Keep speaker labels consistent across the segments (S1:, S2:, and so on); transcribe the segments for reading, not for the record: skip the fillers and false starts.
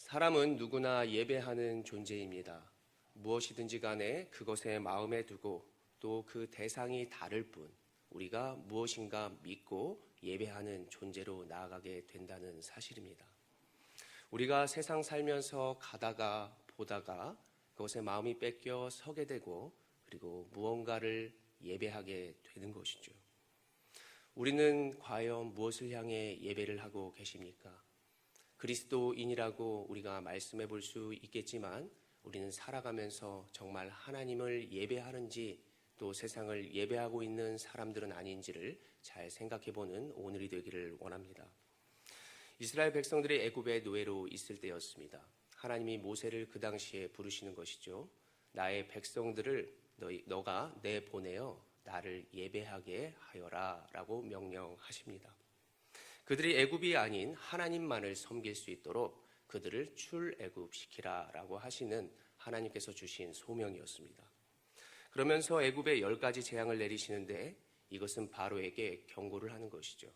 S1: 사람은 누구나 예배하는 존재입니다. 무엇이든지 간에 그것에 마음에 두고 또 그 대상이 다를 뿐 우리가 무엇인가 믿고 예배하는 존재로 나아가게 된다는 사실입니다. 우리가 세상 살면서 가다가 보다가 그것에 마음이 뺏겨 서게 되고 그리고 무언가를 예배하게 되는 것이죠. 우리는 과연 무엇을 향해 예배를 하고 계십니까? 그리스도인이라고 우리가 말씀해 볼 수 있겠지만 우리는 살아가면서 정말 하나님을 예배하는지 또 세상을 예배하고 있는 사람들은 아닌지를 잘 생각해 보는 오늘이 되기를 원합니다. 이스라엘 백성들이 애굽의 노예로 있을 때였습니다. 하나님이 모세를 그 당시에 부르시는 것이죠. 나의 백성들을 너가 내보내어 나를 예배하게 하여라 라고 명령하십니다. 그들이 애굽이 아닌 하나님만을 섬길 수 있도록 그들을 출애굽시키라 라고 하시는 하나님께서 주신 소명이었습니다. 그러면서 애굽에 10가지 재앙을 내리시는데 이것은 바로에게 경고를 하는 것이죠.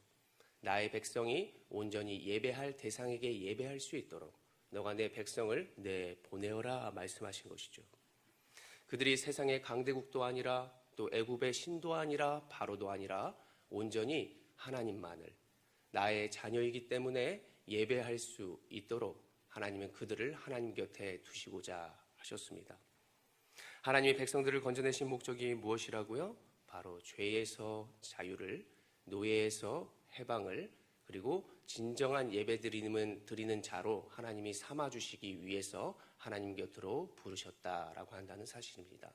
S1: 나의 백성이 온전히 예배할 대상에게 예배할 수 있도록 너가 내 백성을 내보내어라 말씀하신 것이죠. 그들이 세상의 강대국도 아니라 또 애굽의 신도 아니라 바로도 아니라 온전히 하나님만을 나의 자녀이기 때문에 예배할 수 있도록 하나님은 그들을 하나님 곁에 두시고자 하셨습니다. 하나님이 백성들을 건져내신 목적이 무엇이라고요? 바로 죄에서 자유를, 노예에서 해방을, 그리고 진정한 예배 드리는 자로 하나님이 삼아주시기 위해서 하나님 곁으로 부르셨다라고 한다는 사실입니다.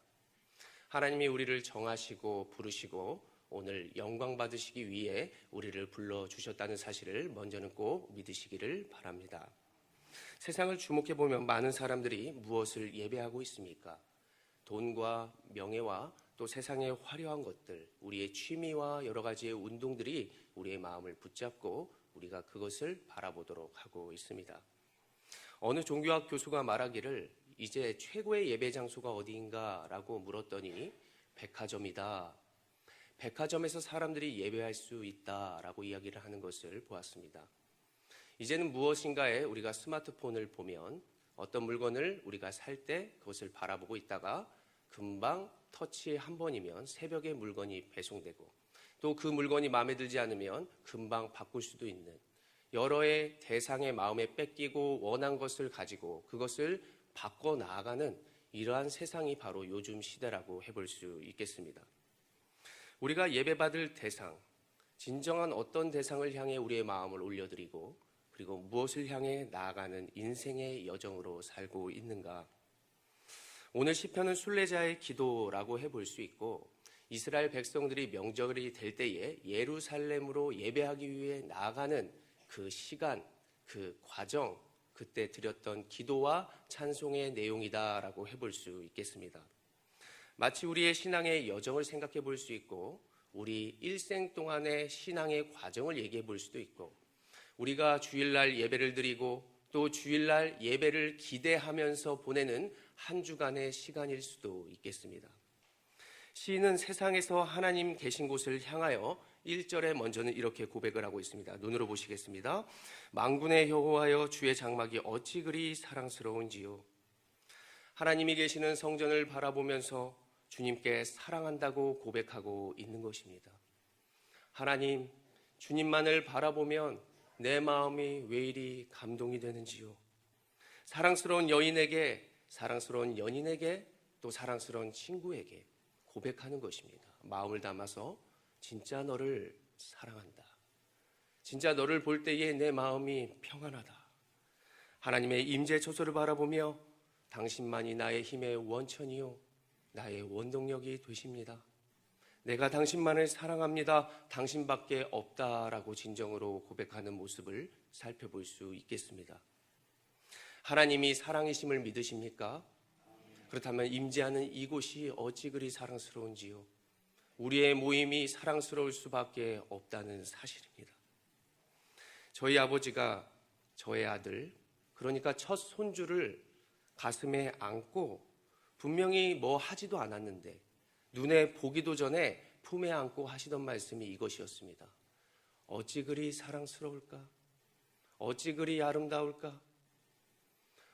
S1: 하나님이 우리를 정하시고 부르시고 오늘 영광 받으시기 위해 우리를 불러주셨다는 사실을 먼저는 꼭 믿으시기를 바랍니다. 세상을 주목해보면 많은 사람들이 무엇을 예배하고 있습니까? 돈과 명예와 또 세상의 화려한 것들, 우리의 취미와 여러 가지의 운동들이 우리의 마음을 붙잡고 우리가 그것을 바라보도록 하고 있습니다. 어느 종교학 교수가 말하기를 이제 최고의 예배 장소가 어디인가라고 물었더니 백화점이다. 백화점에서 사람들이 예배할 수 있다라고 이야기를 하는 것을 보았습니다. 이제는 무엇인가에 우리가 스마트폰을 보면 어떤 물건을 우리가 살 때 그것을 바라보고 있다가 금방 터치 한 번이면 새벽에 물건이 배송되고 또 그 물건이 마음에 들지 않으면 금방 바꿀 수도 있는 여러의 대상의 마음에 뺏기고 원한 것을 가지고 그것을 바꿔 나아가는 이러한 세상이 바로 요즘 시대라고 해볼 수 있겠습니다. 우리가 예배받을 대상, 진정한 어떤 대상을 향해 우리의 마음을 올려드리고 그리고 무엇을 향해 나아가는 인생의 여정으로 살고 있는가? 오늘 시편은 순례자의 기도라고 해볼 수 있고 이스라엘 백성들이 명절이 될 때에 예루살렘으로 예배하기 위해 나아가는 그 시간, 그 과정, 그때 드렸던 기도와 찬송의 내용이다라고 해볼 수 있겠습니다. 마치 우리의 신앙의 여정을 생각해 볼 수 있고 우리 일생 동안의 신앙의 과정을 얘기해 볼 수도 있고 우리가 주일날 예배를 드리고 또 주일날 예배를 기대하면서 보내는 한 주간의 시간일 수도 있겠습니다. 시인은 세상에서 하나님 계신 곳을 향하여 1절에 먼저는 이렇게 고백을 하고 있습니다. 눈으로 보시겠습니다. 만군의 여호와여 주의 장막이 어찌 그리 사랑스러운지요. 하나님이 계시는 성전을 바라보면서 주님께 사랑한다고 고백하고 있는 것입니다. 하나님, 주님만을 바라보면 내 마음이 왜 이리 감동이 되는지요. 사랑스러운 여인에게, 사랑스러운 연인에게, 또 사랑스러운 친구에게 고백하는 것입니다. 마음을 담아서 진짜 너를 사랑한다. 진짜 너를 볼 때에 내 마음이 평안하다. 하나님의 임재처소를 바라보며 당신만이 나의 힘의 원천이요 나의 원동력이 되십니다. 내가 당신만을 사랑합니다. 당신밖에 없다라고 진정으로 고백하는 모습을 살펴볼 수 있겠습니다. 하나님이 사랑이심을 믿으십니까? 그렇다면 임재하는 이곳이 어찌 그리 사랑스러운지요. 우리의 모임이 사랑스러울 수밖에 없다는 사실입니다. 저희 아버지가 저의 아들, 그러니까 첫 손주를 가슴에 안고 분명히 뭐 하지도 않았는데 눈에 보기도 전에 품에 안고 하시던 말씀이 이것이었습니다. 어찌 그리 사랑스러울까? 어찌 그리 아름다울까?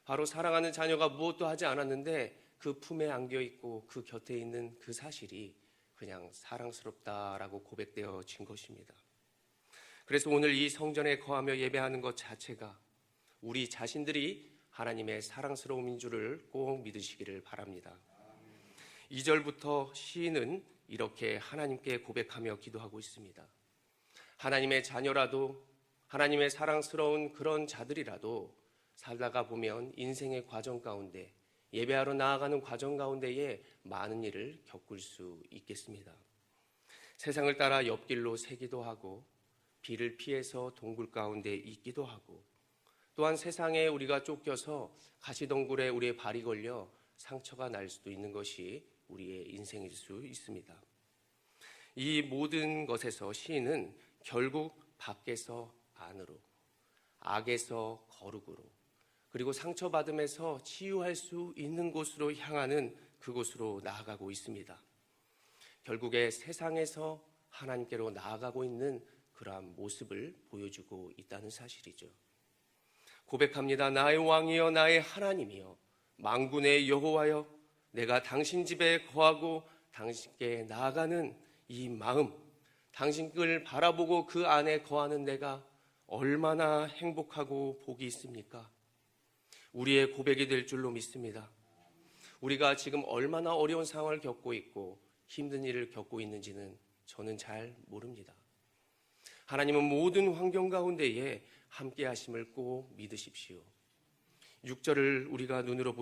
S1: 바로 사랑하는 자녀가 무엇도 하지 않았는데 그 품에 안겨 있고 그 곁에 있는 그 사실이 그냥 사랑스럽다라고 고백되어진 것입니다. 그래서 오늘 이 성전에 거하며 예배하는 것 자체가 우리 자신들이 하나님의 사랑스러움인 줄을 꼭 믿으시기를 바랍니다. 2절부터 시인은 이렇게 하나님께 고백하며 기도하고 있습니다. 하나님의 자녀라도, 하나님의 사랑스러운 그런 자들이라도 살다가 보면 인생의 과정 가운데, 예배하러 나아가는 과정 가운데에 많은 일을 겪을 수 있겠습니다. 세상을 따라 옆길로 새기도 하고, 비를 피해서 동굴 가운데 있기도 하고, 또한 세상에 우리가 쫓겨서 가시덩굴에 우리의 발이 걸려 상처가 날 수도 있는 것이 우리의 인생일 수 있습니다. 이 모든 것에서 시인은 결국 밖에서 안으로, 악에서 거룩으로, 그리고 상처받음에서 치유할 수 있는 곳으로 향하는 그곳으로 나아가고 있습니다. 결국에 세상에서 하나님께로 나아가고 있는 그러한 모습을 보여주고 있다는 사실이죠. 고백합니다. 나의 왕이여, 나의 하나님이여, 만군의 여호와여, 내가 당신 집에 거하고 당신께 나아가는 이 마음, 당신을 바라보고 그 안에 거하는 내가 얼마나 행복하고 복이 있습니까? 우리의 고백이 될 줄로 믿습니다. 우리가 지금 얼마나 어려운 상황을 겪고 있고 힘든 일을 겪고 있는지는 저는 잘 모릅니다. 하나님은 모든 환경 가운데에 함께 하심을 꼭 믿으십시오. 6절을 우리가 눈으로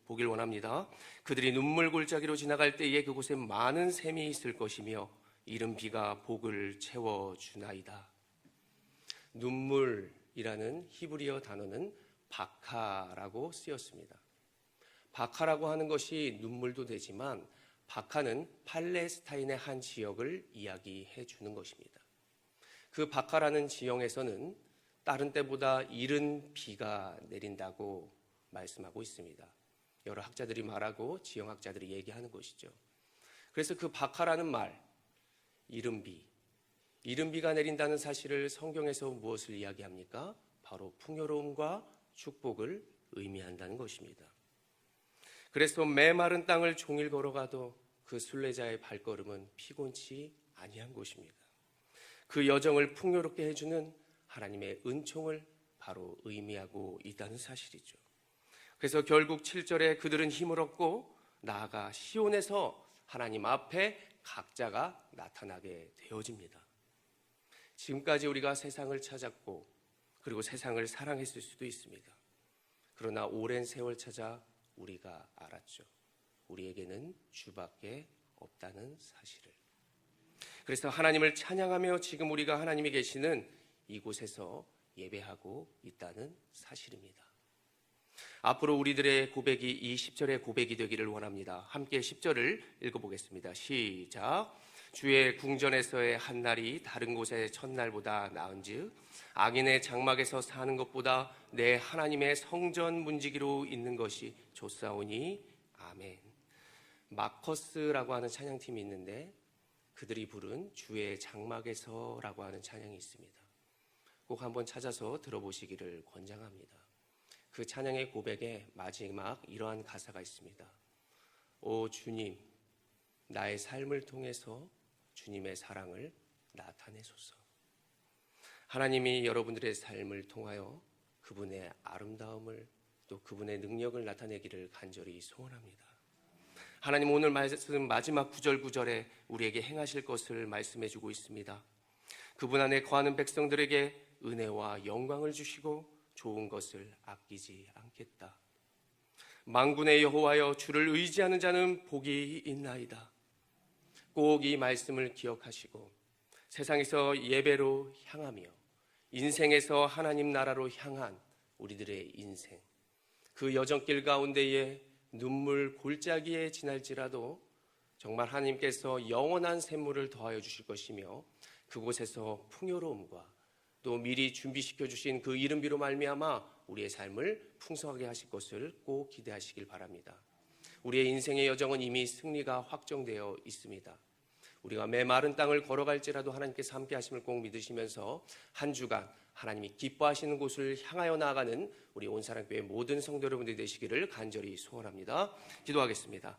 S1: 보길 원합니다. 그들이 눈물 골짜기로 지나갈 때에 그곳에 많은 샘이 있을 것이며 이른 비가 복을 채워주나이다. 눈물이라는 히브리어 단어는 바카라고 쓰였습니다. 바카라고 하는 것이 눈물도 되지만 바카는 팔레스타인의 한 지역을 이야기해 주는 것입니다. 그 바카라는 지형에서는 다른 때보다 이른 비가 내린다고 말씀하고 있습니다. 여러 학자들이 말하고 지형학자들이 얘기하는 것이죠. 그래서 그 바카라는 말, 이른 비가 내린다는 사실을 성경에서 무엇을 이야기합니까? 바로 풍요로움과 축복을 의미한다는 것입니다. 그래서 메마른 땅을 종일 걸어가도 그 순례자의 발걸음은 피곤치 아니한 것입니다. 그 여정을 풍요롭게 해주는 하나님의 은총을 바로 의미하고 있다는 사실이죠. 그래서 결국 7절에 그들은 힘을 얻고 나아가 시온에서 하나님 앞에 각자가 나타나게 되어집니다. 지금까지 우리가 세상을 찾았고 그리고 세상을 사랑했을 수도 있습니다. 그러나 오랜 세월 찾아 우리가 알았죠. 우리에게는 주밖에 없다는 사실을. 그래서 하나님을 찬양하며 지금 우리가 하나님이 계시는 이곳에서 예배하고 있다는 사실입니다. 앞으로 우리들의 고백이 이 10절의 고백이 되기를 원합니다. 함께 10절을 읽어보겠습니다. 시작. 주의 궁전에서의 한 날이 다른 곳의 첫날보다 나은즉 악인의 장막에서 사는 것보다 내 하나님의 성전 문지기로 있는 것이 좋사오니 아멘. 마커스라고 하는 찬양팀이 있는데 그들이 부른 주의 장막에서라고 하는 찬양이 있습니다. 꼭 한번 찾아서 들어보시기를 권장합니다. 그 찬양의 고백에 마지막 이러한 가사가 있습니다. 오 주님, 나의 삶을 통해서 주님의 사랑을 나타내소서. 하나님이 여러분들의 삶을 통하여 그분의 아름다움을 또 그분의 능력을 나타내기를 간절히 소원합니다. 하나님 오늘 말씀 마지막 9절에 우리에게 행하실 것을 말씀해 주고 있습니다. 그분 안에 거하는 백성들에게 은혜와 영광을 주시고 좋은 것을 아끼지 않겠다. 만군의 여호와여, 주를 의지하는 자는 복이 있나이다. 꼭 이 말씀을 기억하시고 세상에서 예배로 향하며 인생에서 하나님 나라로 향한 우리들의 인생, 그 여정길 가운데에 눈물 골짜기에 지날지라도 정말 하나님께서 영원한 샘물을 더하여 주실 것이며 그곳에서 풍요로움과 또 미리 준비시켜 주신 그 이른 비로 말미암아 우리의 삶을 풍성하게 하실 것을 꼭 기대하시길 바랍니다. 우리의 인생의 여정은 이미 승리가 확정되어 있습니다. 우리가 메마른 땅을 걸어갈지라도 하나님께서 함께 하심을 꼭 믿으시면서 한 주간 하나님이 기뻐하시는 곳을 향하여 나아가는 우리 온사랑교회 모든 성도 여러분들이 되시기를 간절히 소원합니다. 기도하겠습니다.